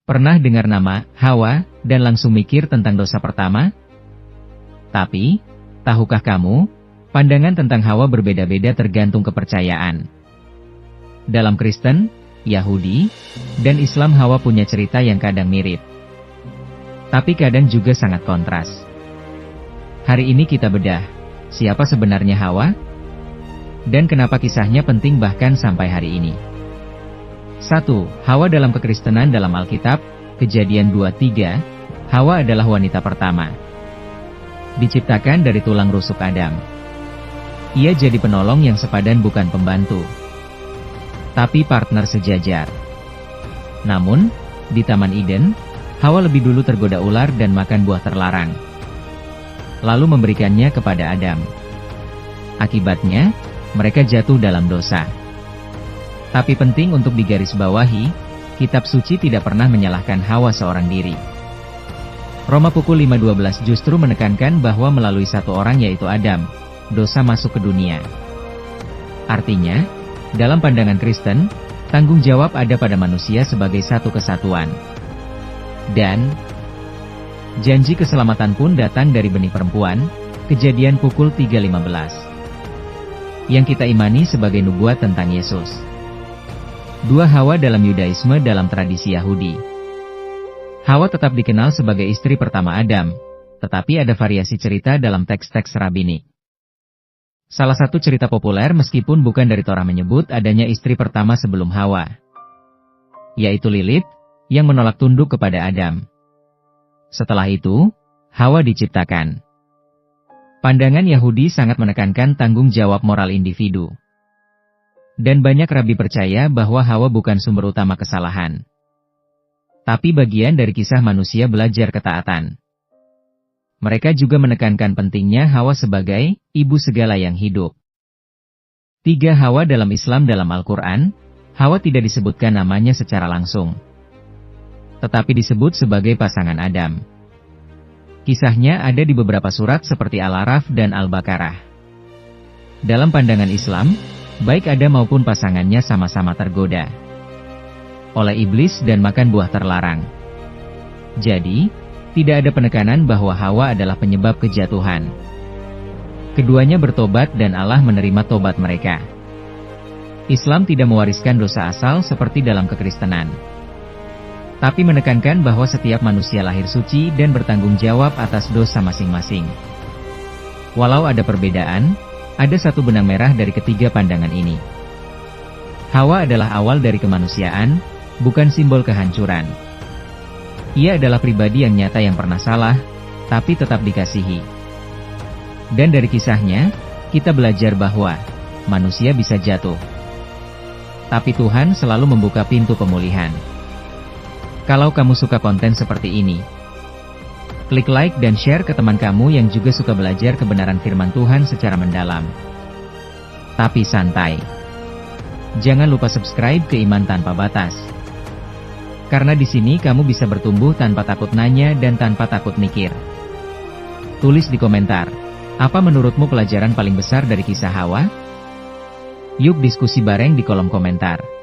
Pernah dengar nama Hawa dan langsung mikir tentang dosa pertama? Tapi, tahukah kamu, pandangan tentang Hawa berbeda-beda tergantung kepercayaan. Dalam Kristen, Yahudi, dan Islam Hawa punya cerita yang kadang mirip. Tapi kadang juga sangat kontras. Hari ini kita bedah, siapa sebenarnya Hawa? Dan kenapa kisahnya penting bahkan sampai hari ini. 1. Hawa dalam kekristenan dalam Alkitab, Kejadian 2:3, Hawa adalah wanita pertama. Diciptakan dari tulang rusuk Adam. Ia jadi penolong yang sepadan bukan pembantu, tapi partner sejajar. Namun, di Taman Eden, Hawa lebih dulu tergoda ular dan makan buah terlarang. Lalu memberikannya kepada Adam. Akibatnya, mereka jatuh dalam dosa. Tapi penting untuk digarisbawahi, kitab suci tidak pernah menyalahkan Hawa seorang diri. Roma pukul 5:12 justru menekankan bahwa melalui satu orang yaitu Adam, dosa masuk ke dunia. Artinya, dalam pandangan Kristen, tanggung jawab ada pada manusia sebagai satu kesatuan. Dan janji keselamatan pun datang dari benih perempuan, Kejadian pukul 3:15. Yang kita imani sebagai nubuat tentang Yesus. 2. Hawa dalam Yudaisme dalam tradisi Yahudi. Hawa tetap dikenal sebagai istri pertama Adam, tetapi ada variasi cerita dalam teks-teks rabbinik. Salah satu cerita populer meskipun bukan dari Torah menyebut adanya istri pertama sebelum Hawa, yaitu Lilith, yang menolak tunduk kepada Adam. Setelah itu, Hawa diciptakan. Pandangan Yahudi sangat menekankan tanggung jawab moral individu. Dan banyak rabi percaya bahwa Hawa bukan sumber utama kesalahan, tapi bagian dari kisah manusia belajar ketaatan. Mereka juga menekankan pentingnya Hawa sebagai ibu segala yang hidup. 3. Hawa dalam Islam dalam Al-Quran, Hawa tidak disebutkan namanya secara langsung, tetapi disebut sebagai pasangan Adam. Kisahnya ada di beberapa surat seperti Al-Araf dan Al-Baqarah. Dalam pandangan Islam, baik Adam maupun pasangannya sama-sama tergoda oleh iblis dan makan buah terlarang. Jadi, tidak ada penekanan bahwa Hawa adalah penyebab kejatuhan. Keduanya bertobat dan Allah menerima tobat mereka. Islam tidak mewariskan dosa asal seperti dalam kekristenan, tapi menekankan bahwa setiap manusia lahir suci dan bertanggung jawab atas dosa masing-masing. Walau ada perbedaan, ada satu benang merah dari ketiga pandangan ini. Hawa adalah awal dari kemanusiaan, bukan simbol kehancuran. Ia adalah pribadi yang nyata yang pernah salah, tapi tetap dikasihi. Dan dari kisahnya, kita belajar bahwa manusia bisa jatuh, tapi Tuhan selalu membuka pintu pemulihan. Kalau kamu suka konten seperti ini, klik like dan share ke teman kamu yang juga suka belajar kebenaran firman Tuhan secara mendalam. Tapi santai. Jangan lupa subscribe ke Iman Tanpa Batas. Karena di sini kamu bisa bertumbuh tanpa takut nanya dan tanpa takut mikir. Tulis di komentar, apa menurutmu pelajaran paling besar dari kisah Hawa? Yuk diskusi bareng di kolom komentar.